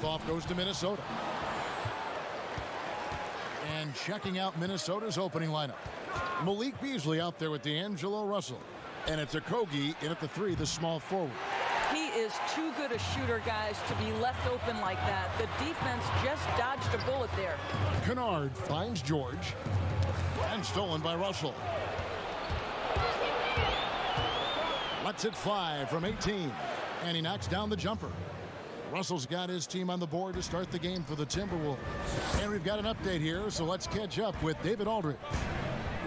Tip-off goes to Minnesota. And checking out Minnesota's opening lineup. Malik Beasley out there with D'Angelo Russell. And it's a KAWHI in at the 3, the small forward. He is too good a shooter, guys, to be left open like that. The defense just dodged a bullet there. Kennard finds George. And stolen by Russell. Lets it fly from 18. And he knocks down the jumper. Russell's got his team on the board to start the game for the Timberwolves. And we've got an update here, so let's catch up with David Aldridge.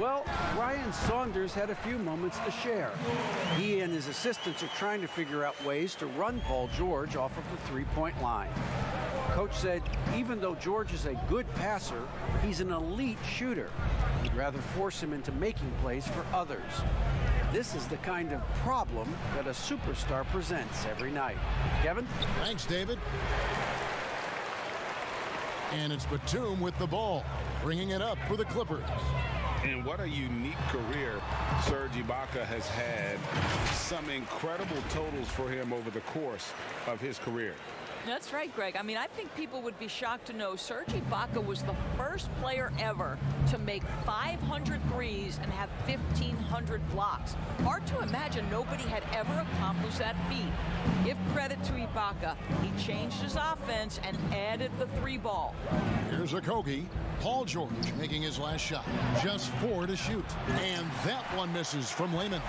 Well, Ryan Saunders had a few moments to share. He and his assistants are trying to figure out ways to run Paul George off of the three-point line. Coach said even though George is a good passer, he's an elite shooter. He'd rather force him into making plays for others. This is the kind of problem that a superstar presents every night. Kevin? Thanks, David. And it's Batum with the ball, bringing it up for the Clippers. And what a unique career Serge Ibaka has had. Some incredible totals for him over the course of his career. That's right, Greg. I mean, I think people would be shocked to know Serge Ibaka was the first player ever to make 500 threes and have 1,500 blocks. Hard to imagine nobody had ever accomplished that feat. Give credit to Ibaka. He changed his offense and added the three ball. Here's a KAWHI. Paul George making his last shot. Just 4 to shoot. And that one misses from Lehman.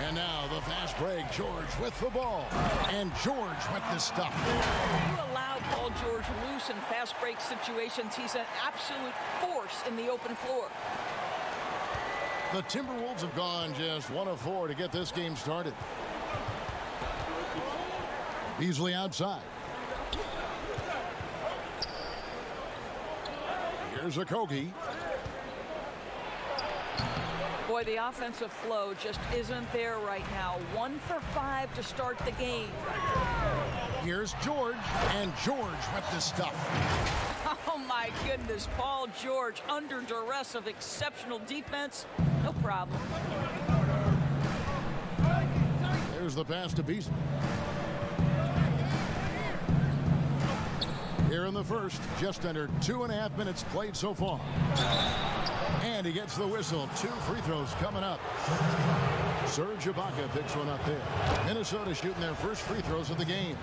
And now the fast break. George with the ball. And George with the stuff. You allow Paul George loose in fast break situations. He's an absolute force in the open floor. The Timberwolves have gone just 1 of 4 to get this game started. Beasley outside. Here's a KAWHI. Boy, the offensive flow just isn't there right now. 1 for 5 to start the game. Here's George, and George with the stuff. Oh, my goodness. Paul George under duress of exceptional defense. No problem. There's the pass to Beasley. Here in the first, just under 2.5 minutes played so far. And he gets the whistle. 2 free throws coming up. Serge Ibaka picks one up there. Minnesota shooting their first free throws of the game.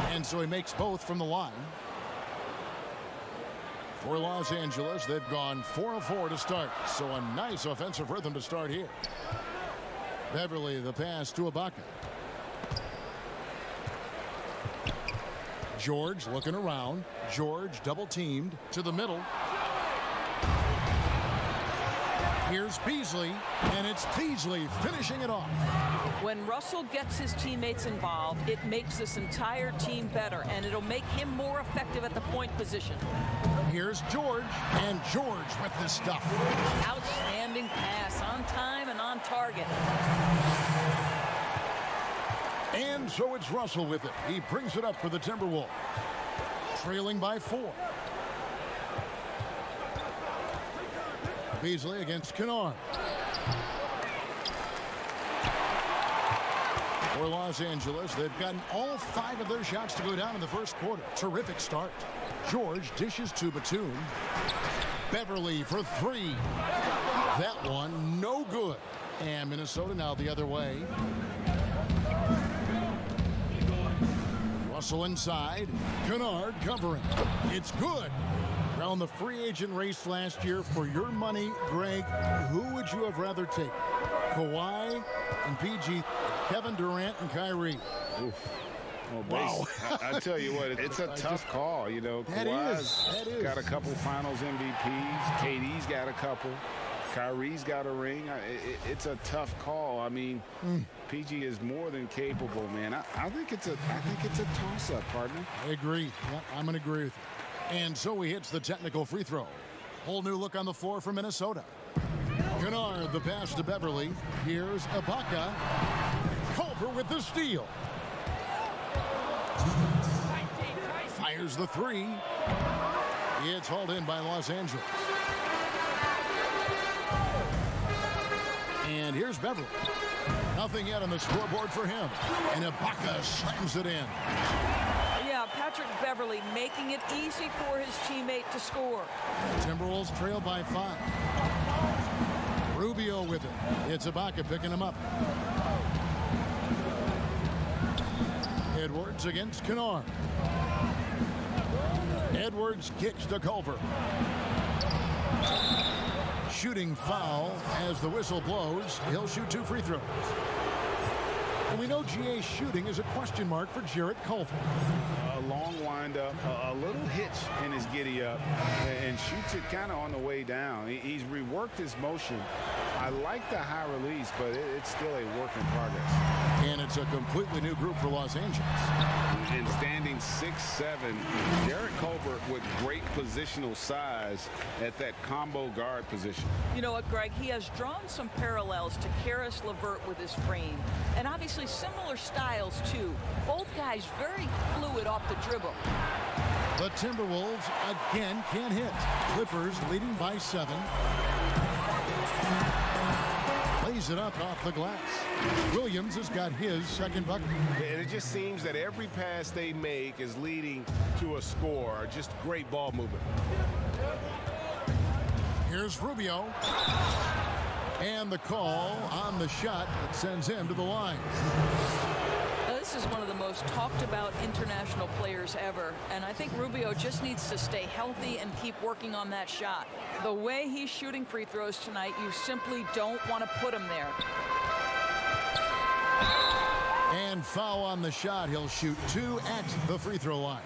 And so he makes both from the line. For Los Angeles, they've gone 4 of 4 to start. So a nice offensive rhythm to start here. Beverly, the pass to Ibaka. George looking around. George double teamed to the middle. Here's Beasley, and it's Beasley finishing it off. When Russell gets his teammates involved, it makes this entire team better, and it'll make him more effective at the point position. Here's George, and George with the stuff. Outstanding pass, on time and on target. And so it's Russell with it. He brings it up for the Timberwolves. Trailing by 4. Beasley against Kennard. For Los Angeles, they've gotten all 5 of their shots to go down in the first quarter. Terrific start. George dishes to Batum. Beverly for 3. That one no good. And Minnesota now the other way. Russell inside. Kennard covering. It's good. Around the free agent race last year, for your money, Greg, who would you have rather take? Kawhi and PG, Kevin Durant and Kyrie. Oof. Well, wow. I tell you what, it's a tough call. You know, Kawhi's got a couple finals MVPs. KD's got a couple. Kyrie's got a ring. It's a tough call. I mean, PG is more than capable, man. I think it's a toss-up, partner. I agree. Yeah, I'm going to agree with you. And so he hits the technical free throw. Whole new look on the floor for Minnesota. Kennard, the pass to Beverly. Here's Ibaka. Culver with the steal. Fires the 3. It's hauled in by Los Angeles. And here's Beverly. Nothing yet on the scoreboard for him. And Ibaka slams it in. Yeah, Patrick Beverley making it easy for his teammate to score. Timberwolves trail by 5. Rubio with it. It's Ibaka picking him up. Edwards against Kennard. Edwards kicks to Culver. Shooting foul as the whistle blows. He'll shoot 2 free throws. And we know GA's shooting is a question mark for Jarrett Culver. A long windup, a little hitch in his giddy up, and shoots it kind of on the way down. He's reworked his motion. I like the high release, but it's still a work in progress. And it's a completely new group for Los Angeles. And standing 6'7", Jarrett Culver with great positional size at that combo guard position. You know what, Greg? He has drawn some parallels to Karis LeVert with his frame. And obviously similar styles, too. Both guys very fluid off the dribble. The Timberwolves again can't hit. Clippers leading by 7. Plays it up off the glass. Williams has got his second bucket. And it just seems that every pass they make is leading to a score. Just great ball movement. Here's Rubio. And the call on the shot that sends him to the line. Now, this is one of the most talked about international players ever. And I think Rubio just needs to stay healthy and keep working on that shot. The way he's shooting free throws tonight, you simply don't want to put him there. And foul on the shot. He'll shoot 2 at the free throw line.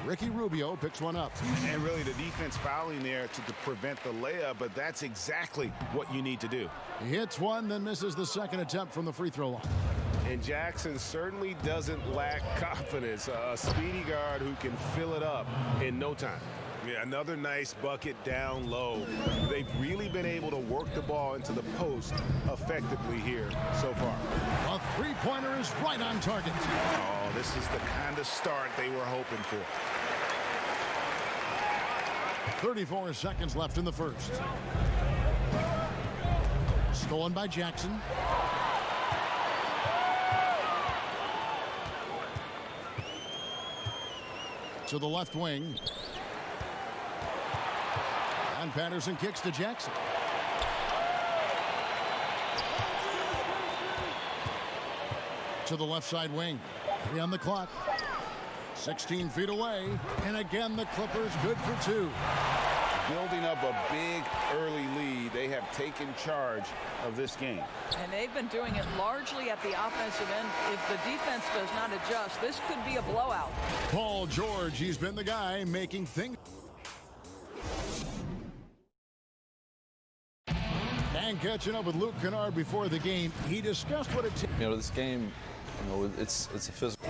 Ricky Rubio picks one up. And really the defense fouling there to prevent the layup, but that's exactly what you need to do. He hits one, then misses the second attempt from the free throw line. And Jackson certainly doesn't lack confidence. A speedy guard who can fill it up in no time. Yeah, another nice bucket down low. They've really been able to work the ball into the post effectively here so far. A three-pointer is right on target. Oh, this is the kind of start they were hoping for. 34 seconds left in the first. Stolen by Jackson. To the left wing. And Patterson kicks to Jackson. To the left side wing. 3 on the clock. 16 feet away. And again, the Clippers good for 2. Building up a big early lead. They have taken charge of this game. And they've been doing it largely at the offensive end. If the defense does not adjust, this could be a blowout. Paul George, he's been the guy making things. And catching up with Luke Kennard before the game, he discussed what it takes. You know, this game, you know, it's a physical.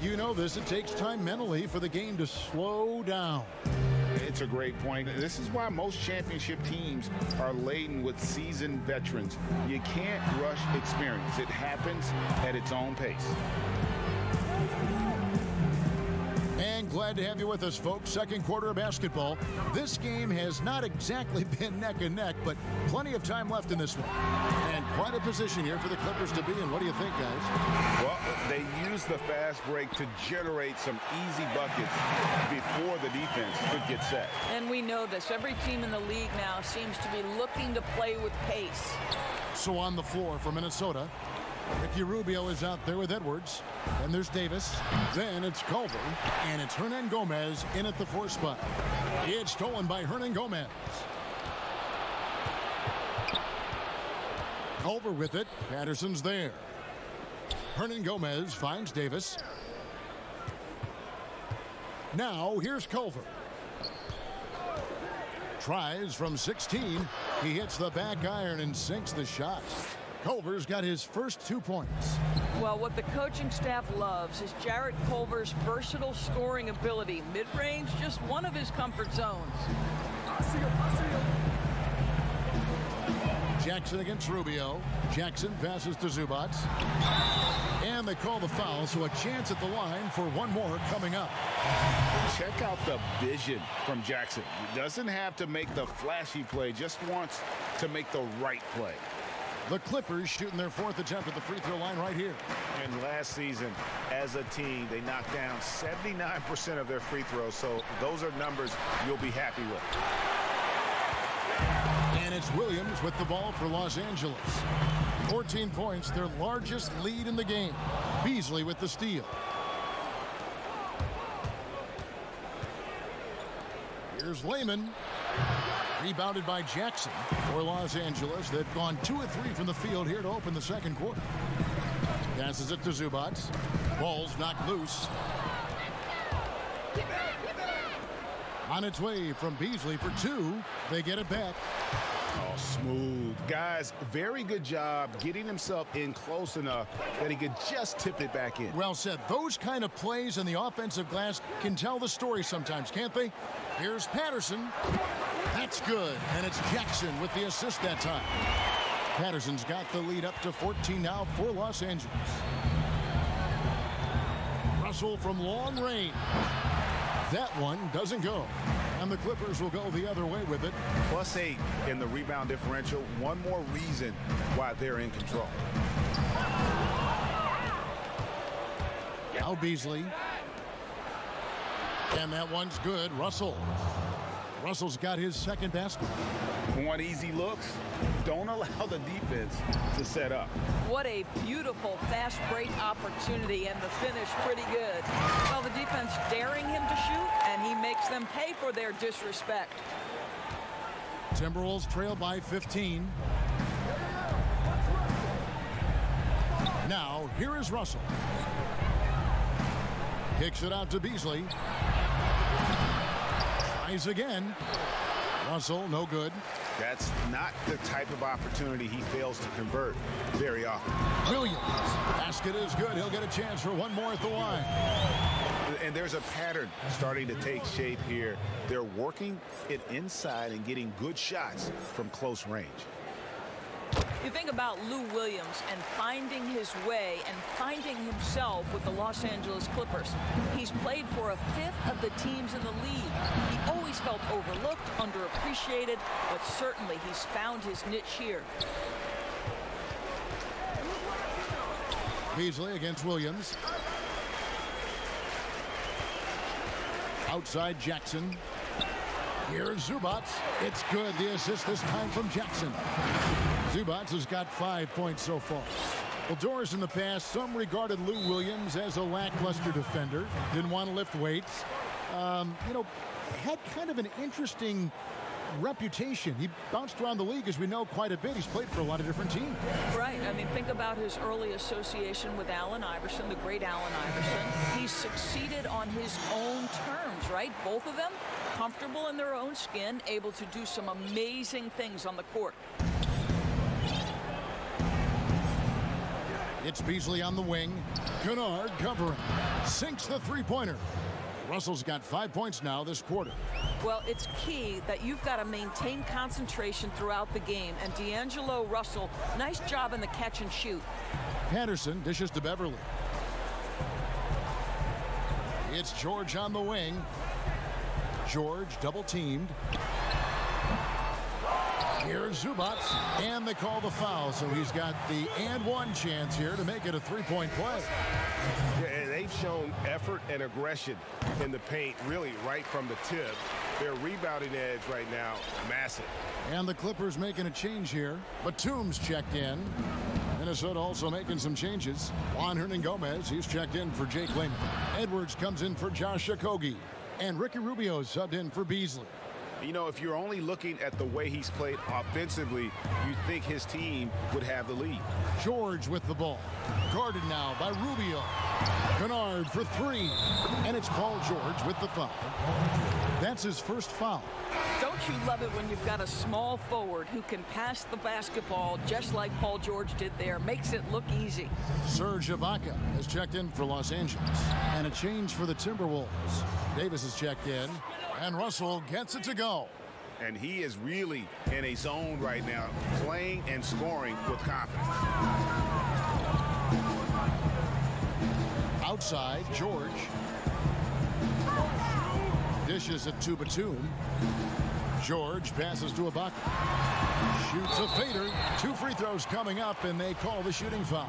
You know this, it takes time mentally for the game to slow down. It's a great point. This is why most championship teams are laden with seasoned veterans. You can't rush experience. It happens at its own pace. And glad to have you with us, folks. Second quarter of basketball. This game has not exactly been neck and neck, but plenty of time left in this one. And quite a position here for the Clippers to be in. What do you think, guys? Well, they used the fast break to generate some easy buckets before the defense could get set. And we know this. Every team in the league now seems to be looking to play with pace. So on the floor for Minnesota, Ricky Rubio is out there with Edwards. Then there's Davis. Then it's Culver. And it's Hernan Gomez in at the 4 spot. It's stolen by Hernan Gomez. Culver with it. Patterson's there. Hernan Gomez finds Davis. Now here's Culver. Tries from 16. He hits the back iron and sinks the shot. Culver's got his first 2 points. Well, what the coaching staff loves is Jarrett Culver's versatile scoring ability. Mid-range, just one of his comfort zones. Jackson against Rubio. Jackson passes to Zubac. And they call the foul, so a chance at the line for one more coming up. Check out the vision from Jackson. He doesn't have to make the flashy play, just wants to make the right play. The Clippers shooting their 4th attempt at the free throw line right here. And last season, as a team, they knocked down 79% of their free throws. So those are numbers you'll be happy with. And it's Williams with the ball for Los Angeles. 14 points, their largest lead in the game. Beasley with the steal. Here's Lehman. Rebounded by Jackson for Los Angeles. They've gone 2 of 3 from the field here to open the second quarter. Passes it to Zubac. Ball's knocked loose. On its way from Beasley for 2. They get it back. Oh, smooth. Guys, very good job getting himself in close enough that he could just tip it back in. Well said. Those kind of plays in the offensive glass can tell the story sometimes, can't they? Here's Patterson. That's good. And it's Jackson with the assist that time. Patterson's got the lead up to 14 now for Los Angeles. Russell from long range. That one doesn't go. And the Clippers will go the other way with it. +8 in the rebound differential. One more reason why they're in control. Now Beasley. And that one's good. Russell. Russell's got his second basket. Want easy looks? Don't allow the defense to set up. What a beautiful fast break opportunity, and the finish pretty good. Well, the defense daring him to shoot, and he makes them pay for their disrespect. Timberwolves trail by 15. Now, here is Russell. Kicks it out to Beasley. Tries again. Russell, no good. That's not the type of opportunity he fails to convert very often. Williams. Basket is good. He'll get a chance for one more at the line. And there's a pattern starting to take shape here. They're working it inside and getting good shots from close range. You think about Lou Williams and finding his way and finding himself with the Los Angeles Clippers. He's played for 1/5 of the teams in the league. He always felt overlooked, underappreciated, but certainly he's found his niche here. Beasley against Williams. Outside Jackson. Here's Zubac. It's good. The assist this time from Jackson. Zubac has got 5 points so far. Well, Doris, in the past, some regarded Lou Williams as a lackluster defender. Didn't want to lift weights. Had kind of an interesting reputation. He bounced around the league, as we know, quite a bit. He's played for a lot of different teams. Right. I mean, think about his early association with Allen Iverson, the great Allen Iverson. He succeeded on his own terms, right? Both of them comfortable in their own skin, able to do some amazing things on the court. It's Beasley on the wing. Leonard covering. Sinks the three-pointer. Russell's got 5 points now this quarter. Well, it's key that you've got to maintain concentration throughout the game. And D'Angelo Russell, nice job in the catch and shoot. Patterson dishes to Beverly. It's George on the wing. George double-teamed. Here's Zubac, and they call the foul, so he's got the and one chance here to make it a three-point play. Yeah, and they've shown effort and aggression in the paint, really right from the tip. Their rebounding edge right now, massive. And the Clippers making a change here. Batum's checked in. Minnesota also making some changes. Juan Hernan-Gomez, he's checked in for Jake Layman. Edwards comes in for Josh Okogie. And Ricky Rubio subbed in for Beasley. You know, if you're only looking at the way he's played offensively, you'd think his team would have the lead. George with the ball. Guarded now by Rubio. Leonard for three. And it's Paul George with the foul. That's his first foul. Don't you love it when you've got a small forward who can pass the basketball just like Paul George did there? Makes it look easy. Serge Ibaka has checked in for Los Angeles. And a change for the Timberwolves. Davis has checked in. And Russell gets it to go. And he is really in a zone right now, playing and scoring with confidence. Outside, George. Dishes it to Batum. George passes to Ibaka. Shoots a fader. 2 free throws coming up, and they call the shooting foul.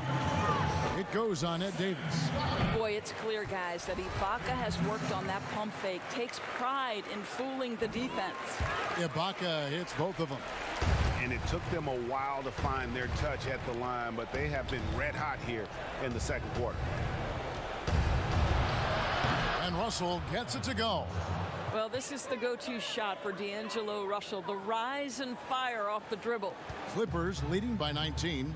It goes on Ed Davis. Boy, it's clear, guys, that Ibaka has worked on that pump fake, takes pride in fooling the defense. Ibaka hits both of them. And it took them a while to find their touch at the line, but they have been red hot here in the second quarter. And Russell gets it to go. Well, this is the go-to shot for D'Angelo Russell. The rise and fire off the dribble. Clippers leading by 19.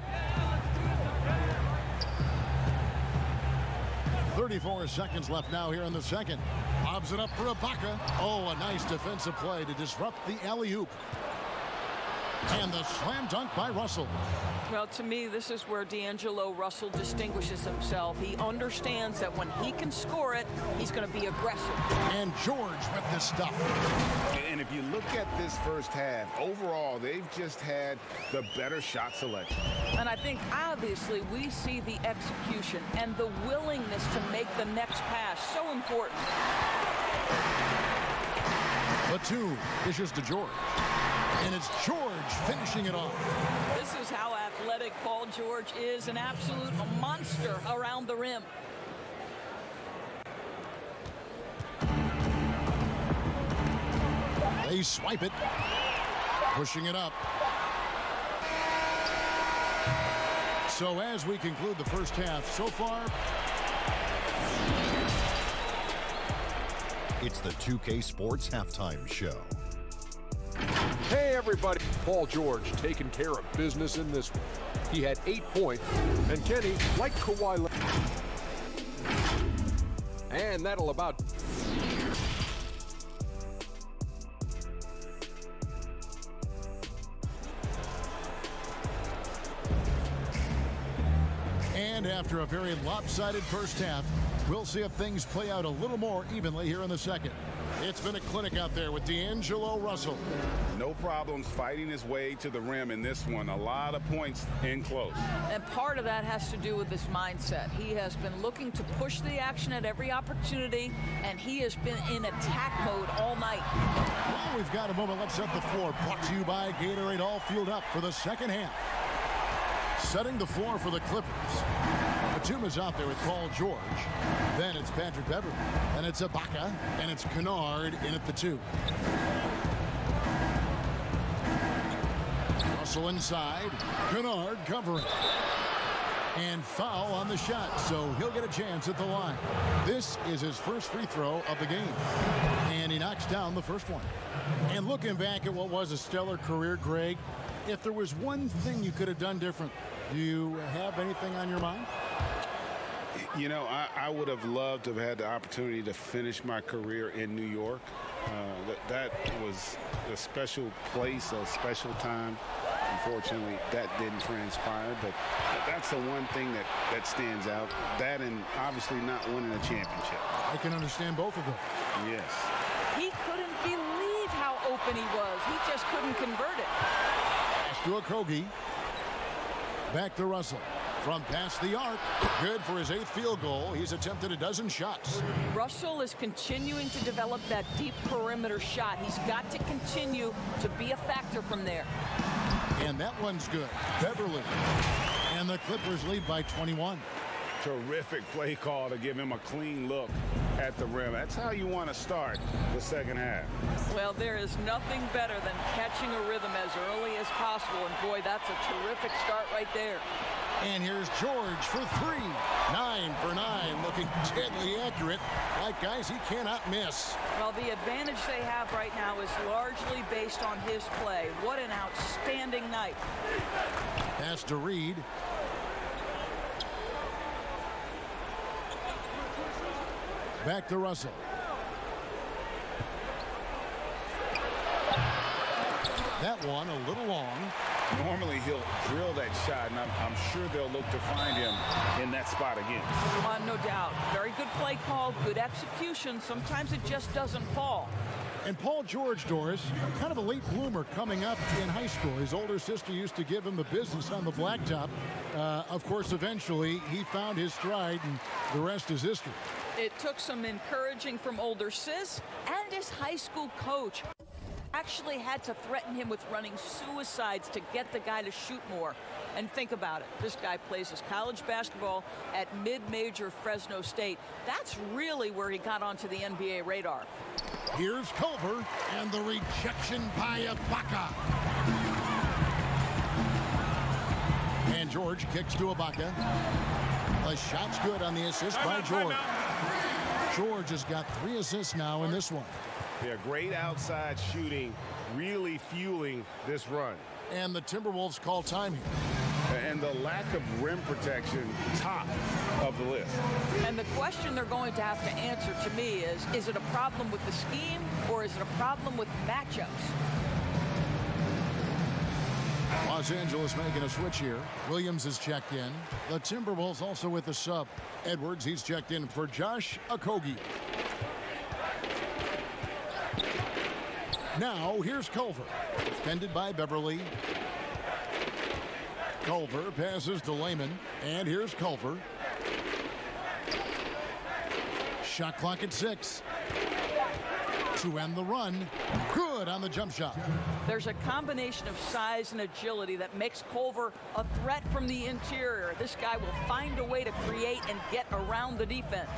34 seconds left now here in the second. Lobs it up for Ibaka. Oh, a nice defensive play to disrupt the alley-oop. And the slam dunk by Russell. Well, to me, this is where D'Angelo Russell distinguishes himself. He understands that when he can score it, he's going to be aggressive. And George with the stuff. And if you look at this first half, overall, they've just had the better shot selection. And I think, obviously, we see the execution and the willingness to make the next pass so important. Batum dishes to George. And it's George finishing it off. This is how athletic Paul George is, an absolute monster around the rim. They swipe it, pushing it up. So as we conclude the first half, so far, it's the 2K Sports Halftime Show. Hey everybody, Paul George taking care of business in this one. He had 8 points, and Kenny, like KAWHI Leonard. And that'll about... And after a very lopsided first half, we'll see if things play out a little more evenly here in the second. It's been a clinic out there with D'Angelo Russell. No problems fighting his way to the rim in this one. A lot of points in close. And part of that has to do with his mindset. He has been looking to push the action at every opportunity, and he has been in attack mode all night. Well, we've got a moment. Let's set the floor. Brought to you by Gatorade, all fueled up for the second half. Setting the floor for the Clippers. Batum is out there with Paul George. Then it's Patrick Beverley. And it's Ibaka. And it's Kennard in at the 2. Russell inside. Kennard covering. And foul on the shot. So he'll get a chance at the line. This is his first free throw of the game. And he knocks down the first one. And looking back at what was a stellar career, Greg, if there was one thing you could have done different, do you have anything on your mind? You know, I would have loved to have had the opportunity to finish my career in New York. That was a special place, a special time. Unfortunately, that didn't transpire, but that's the one thing that stands out. That and obviously not winning a championship. I can understand both of them. Yes. He couldn't believe how open he was. He just couldn't convert it. Pass to Okogie. Back to Russell. From past the arc. Good for his 8th field goal. He's attempted a dozen shots. Russell is continuing to develop that deep perimeter shot. He's got to continue to be a factor from there. And that one's good. Beverley. And the Clippers lead by 21. Terrific play call to give him a clean look at the rim. That's how you want to start the second half. Well, there is nothing better than catching a rhythm as early as possible. And boy, that's a terrific start right there. And here's George for 3. 9 for 9. Looking deadly accurate. Like guys he cannot miss. Well, the advantage they have right now is largely based on his play. What an outstanding night. Pass to Reed. Back to Russell. That one a little long. Normally he'll drill that shot, and I'm sure they'll look to find him in that spot again. No doubt. Very good play call, good execution. Sometimes it just doesn't fall. And Paul George, Doris, kind of a late bloomer coming up in high school. His older sister used to give him the business on the blacktop. Of course, eventually he found his stride, and the rest is history. It took some encouraging from older sis and his high school coach. actually had to threaten him with running suicides to get the guy to shoot more. And think about it. This guy plays his college basketball at mid-major Fresno State. That's really where he got onto the NBA radar. Here's Culver, and the rejection by Ibaka. And George kicks to Ibaka. The shot's good on the assist by George. George has got 3 assists now in this one. Yeah, great outside shooting, really fueling this run. And the Timberwolves call time here. And the lack of rim protection, top of the list. And the question they're going to have to answer to me is it a problem with the scheme or is it a problem with matchups? Los Angeles making a switch here. Williams is checked in. The Timberwolves also with the sub. Edwards, he's checked in for Josh Okogie. Now, here's Culver. Defended by Beverly. Culver passes to Layman. And here's Culver. Shot clock at 6. To end the run. Good on the jump shot. There's a combination of size and agility that makes Culver a threat from the interior. This guy will find a way to create and get around the defense.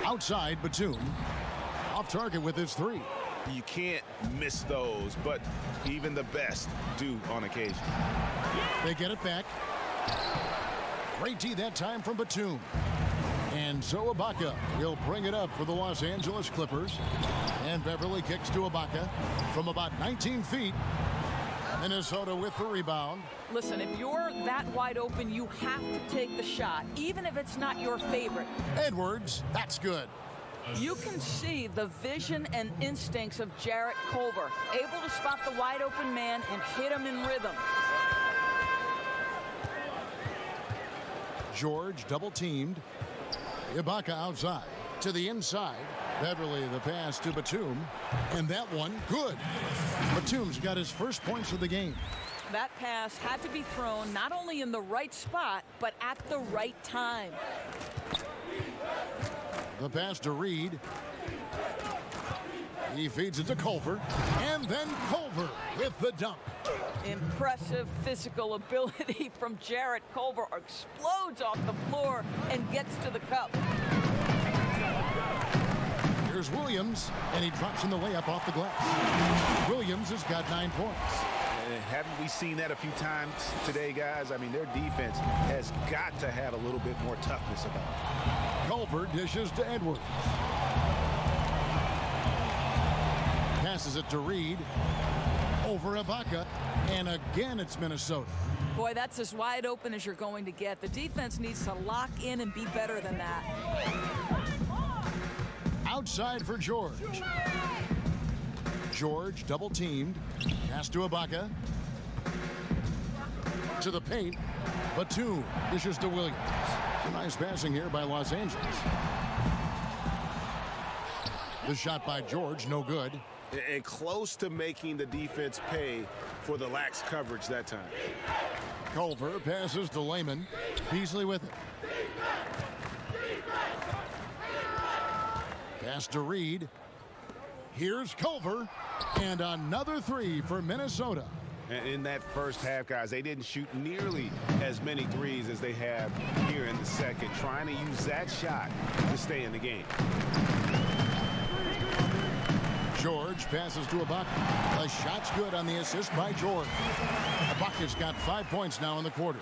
Outside, Batum. Off target with his 3. You can't miss those, but even the best do on occasion. They get it back. Great D that time from Batum. And so Ibaka will bring it up for the Los Angeles Clippers. And Beverly kicks to Ibaka from about 19 feet. Minnesota with the rebound. Listen, if you're that wide open, you have to take the shot, even if it's not your favorite. Edwards, that's good. You can see the vision and instincts of Jarrett Culver, able to spot the wide open man and hit him in rhythm. George double teamed. Ibaka outside to the inside. Beverly the pass to Batum. And that one, good. Batum's got his first points of the game. That pass had to be thrown not only in the right spot, but at the right time. The pass to Reed. He feeds it to Culver. And then Culver with the dunk. Impressive physical ability from Jarrett Culver. Explodes off the floor and gets to the cup. Here's Williams, and he drops in the layup off the glass. Williams has got 9 points. Haven't we seen that a few times today, guys? I mean, their defense has got to have a little bit more toughness about it. Culver dishes to Edwards. Passes it to Reed. Over Ibaka. And again, it's Minnesota. Boy, that's as wide open as you're going to get. The defense needs to lock in and be better than that. Outside for George. George double teamed. Pass to Ibaka. To the paint. Batum dishes to Williams. Nice passing here by Los Angeles. The shot by George, no good. And close to making the defense pay for the lax coverage that time. Culver passes to Layman. Beasley with it. Pass to Reed. Here's Culver. And another 3 for Minnesota. And in that first half, guys, they didn't shoot nearly as many threes as they have here in the second, trying to use that shot to stay in the game. George passes to Ibaka. The shot's good on the assist by George. Ibaka's got 5 points now in the quarter.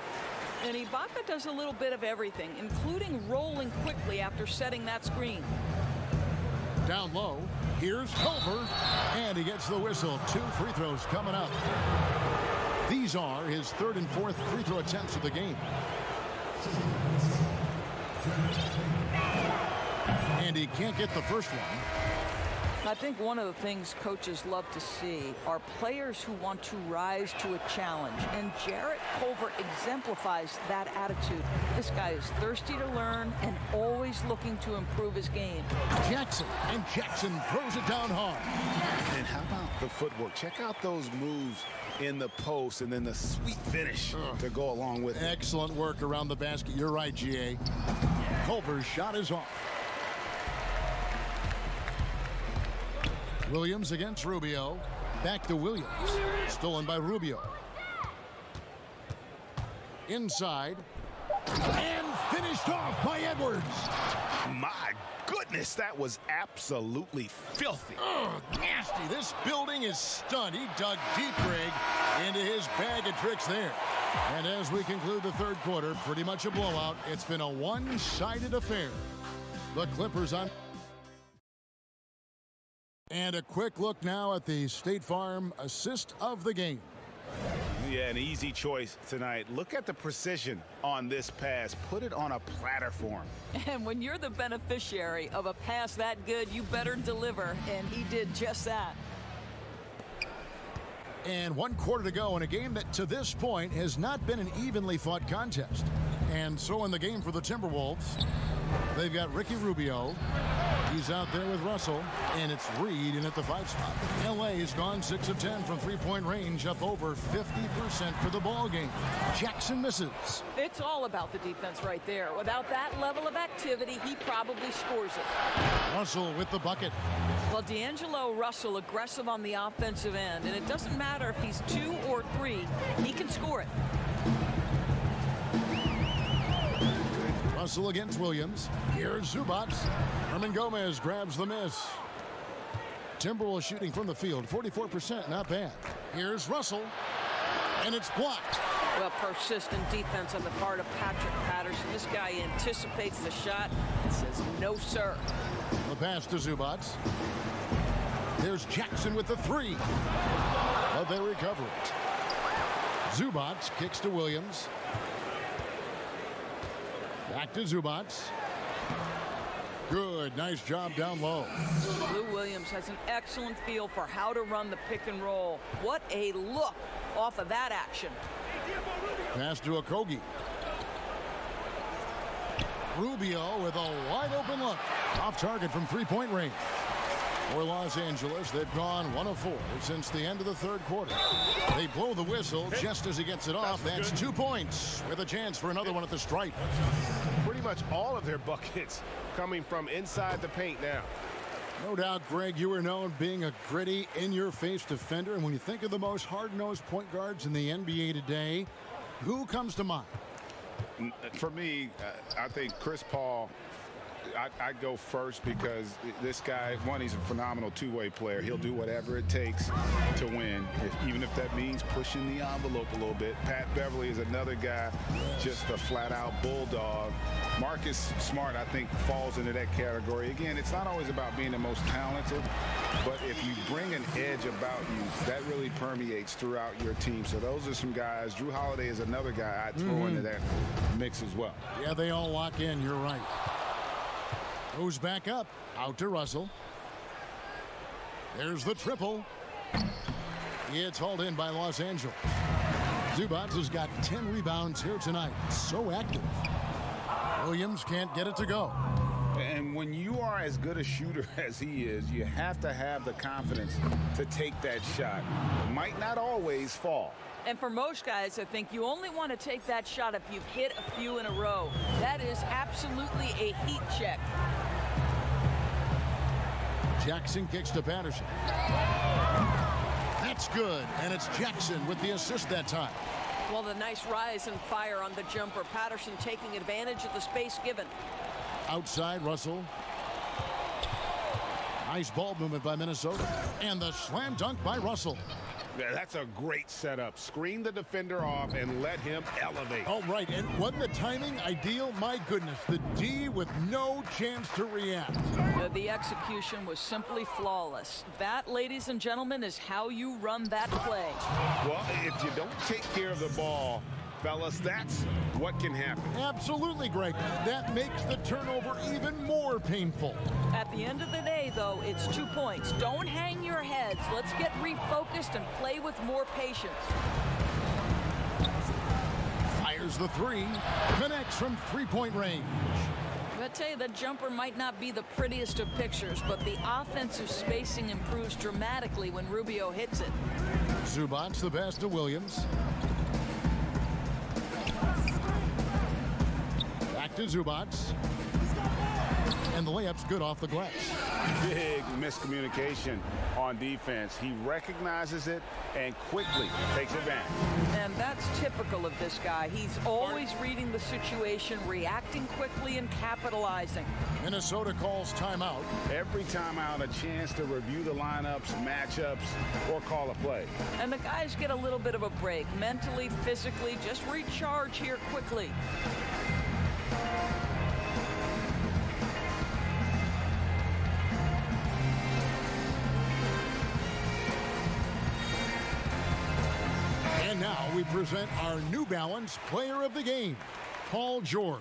And Ibaka does a little bit of everything, including rolling quickly after setting that screen. Down low, here's Culver, and he gets the whistle. 2 free throws coming up. These are his 3rd and 4th free throw attempts of the game. And he can't get the first one. I think one of the things coaches love to see are players who want to rise to a challenge, and Jarrett Culver exemplifies that attitude. This guy is thirsty to learn and always looking to improve his game. Jackson throws it down hard. And how about the footwork? Check out those moves in the post and then the sweet finish to go along with it. Excellent work around the basket. You're right, GA. Culver's shot is off. Williams against Rubio. Back to Williams. Stolen by Rubio. Inside. And finished off by Edwards. My goodness, that was absolutely filthy. Oh, nasty. This building is stunned. He dug deep, Greg, into his bag of tricks there. And as we conclude the third quarter, pretty much a blowout. It's been a one-sided affair. The Clippers on. And a quick look now at the State Farm assist of the game. Yeah, an easy choice tonight. Look at the precision on this pass. Put it on a platter for him. And when you're the beneficiary of a pass that good, you better deliver, and he did just that. And 1 quarter to go in a game that to this point has not been an evenly fought contest. And so in the game for the Timberwolves, they've got Ricky Rubio. He's out there with Russell, and it's Reed in at the 5 spot. LA has gone 6 of 10 from three-point range, up over 50% for the ball game. Jackson misses. It's all about the defense right there. Without that level of activity, he probably scores it. Russell with the bucket. Well, D'Angelo Russell aggressive on the offensive end, and it doesn't matter if he's 2 or 3, he can score it. Russell against Williams. Here's Zubac. Herman Gomez grabs the miss. Timberwolves shooting from the field, 44%, not bad. Here's Russell, and it's blocked. Well, persistent defense on the part of Patrick Patterson. This guy anticipates the shot and says, no, sir. The pass to Zubac. There's Jackson with the 3. But they recover it. Zubac kicks to Williams. Back to Zubac. Good, nice job down low. Lou Williams has an excellent feel for how to run the pick and roll. What a look off of that action. Pass to Okogie. Rubio with a wide open look. Off target from three-point range. For Los Angeles, they've gone 1 of 4 since the end of the third quarter. They blow the whistle just as he gets it off. That's 2 points with a chance for another one at the stripe. Pretty much all of their buckets coming from inside the paint now. No doubt, Greg, you were known being a gritty, in-your-face defender. And when you think of the most hard-nosed point guards in the NBA today, who comes to mind? For me, I think Chris Paul. I'd go first because this guy, one, he's a phenomenal two-way player. He'll do whatever it takes to win, even if that means pushing the envelope a little bit. Pat Beverly is another guy, just a flat-out bulldog. Marcus Smart, I think, falls into that category. Again, it's not always about being the most talented, but if you bring an edge about you, that really permeates throughout your team. So those are some guys. Drew Holiday is another guy I'd throw into that mix as well. Yeah, they all lock in. You're right. Goes back up, out to Russell. There's the triple. It's hauled in by Los Angeles. Zubac has got 10 rebounds here tonight. So active. Williams can't get it to go. And when you are as good a shooter as he is, you have to have the confidence to take that shot. It might not always fall. And for most guys, I think you only want to take that shot if you've hit a few in a row. That is absolutely a heat check. Jackson kicks to Patterson. That's good, and it's Jackson with the assist that time. Well, the nice rise and fire on the jumper. Patterson taking advantage of the space given. Outside, Russell. Nice ball movement by Minnesota. And the slam dunk by Russell. Yeah, that's a great setup. Screen the defender off and let him elevate. Oh, right. And wasn't the timing ideal? My goodness. The D with no chance to react. The execution was simply flawless. That, ladies and gentlemen, is how you run that play. Well, if you don't take care of the ball, fellas, that's what can happen. Absolutely, Greg. That makes the turnover even more painful. At the end of the day, though, it's 2 points. Don't hang your heads. Let's get refocused and play with more patience. Fires the 3. Connects from three-point range. I tell you, that jumper might not be the prettiest of pictures, but the offensive spacing improves dramatically when Rubio hits it. Zubac the pass to Williams. Back to Zubac. And the layup's good off the glass. Big miscommunication on defense. He recognizes it and quickly takes advantage. And that's typical of this guy. He's always reading the situation, reacting quickly, and capitalizing. Minnesota calls timeout. Every timeout, a chance to review the lineups, matchups, or call a play. And the guys get a little bit of a break, mentally, physically, just recharge here quickly. And now we present our New Balance Player of the Game, Paul George.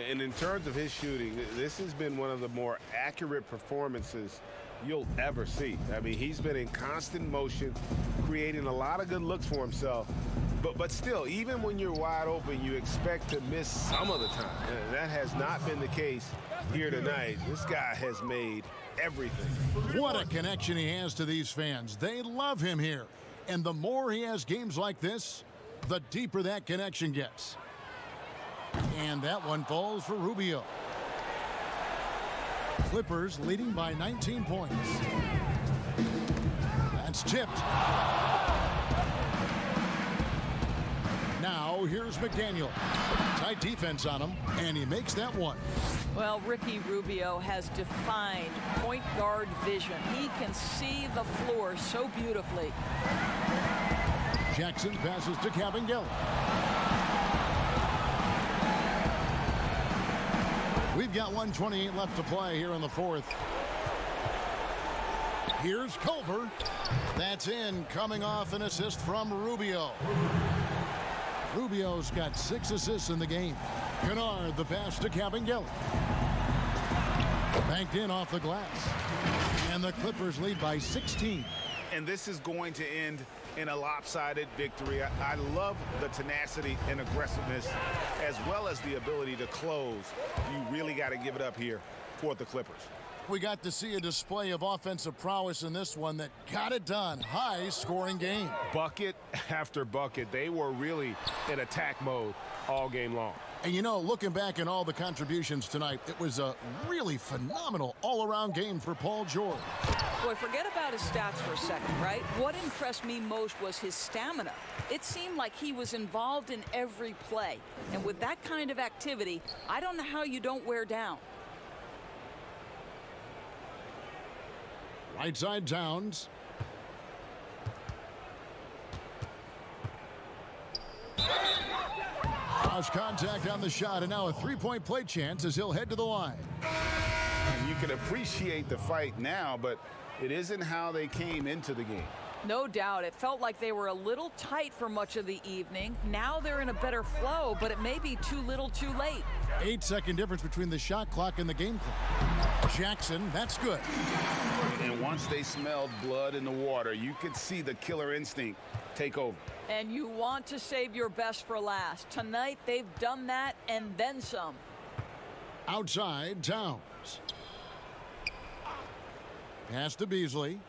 And in terms of his shooting, this has been one of the more accurate performances you'll ever see. I mean, he's been in constant motion, creating a lot of good looks for himself. But still, even when you're wide open, you expect to miss some of the time. And that has not been the case here tonight. This guy has made everything. What a connection he has to these fans. They love him here. And the more he has games like this, the deeper that connection gets. And that one falls for Rubio. Clippers leading by 19 points. That's tipped. Now here's McDaniel. Tight defense on him, and he makes that one. Well, Ricky Rubio has defined point guard vision. He can see the floor so beautifully. Jackson passes to Kabengele. We've got 1:28 left to play here in the fourth. Here's Culver. That's in, coming off an assist from Rubio. Rubio's got 6 assists in the game. Kennard, the pass to Kabengele. Banked in off the glass. And the Clippers lead by 16. And this is going to end in a lopsided victory. I love the tenacity and aggressiveness, as well as the ability to close. You really got to give it up here for the Clippers. We got to see a display of offensive prowess in this one that got it done. High-scoring game. Bucket after bucket. They were really in attack mode all game long. And you know, looking back at all the contributions tonight, it was a really phenomenal all-around game for Paul George. Boy, forget about his stats for a second, right? What impressed me most was his stamina. It seemed like he was involved in every play. And with that kind of activity, I don't know how you don't wear down. Right side Towns. Cross contact on the shot, and now a three-point play chance as he'll head to the line. And you can appreciate the fight now, but it isn't how they came into the game. No doubt. It felt like they were a little tight for much of the evening. Now they're in a better flow, but it may be too little too late. 8-second difference between the shot clock and the game clock. Jackson, that's good. And once they smelled blood in the water, you could see the killer instinct take over. And you want to save your best for last. Tonight, they've done that and then some. Outside, Towns. Pass to Beasley.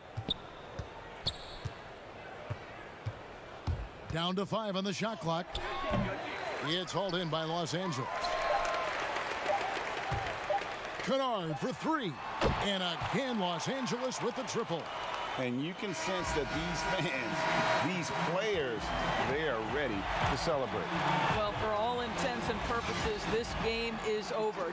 Down to 5 on the shot clock. It's hauled in by Los Angeles. Kennard for 3. And again, Los Angeles with the triple. And you can sense that these fans, these players, they are ready to celebrate. Well, for all intents and purposes, this game is over.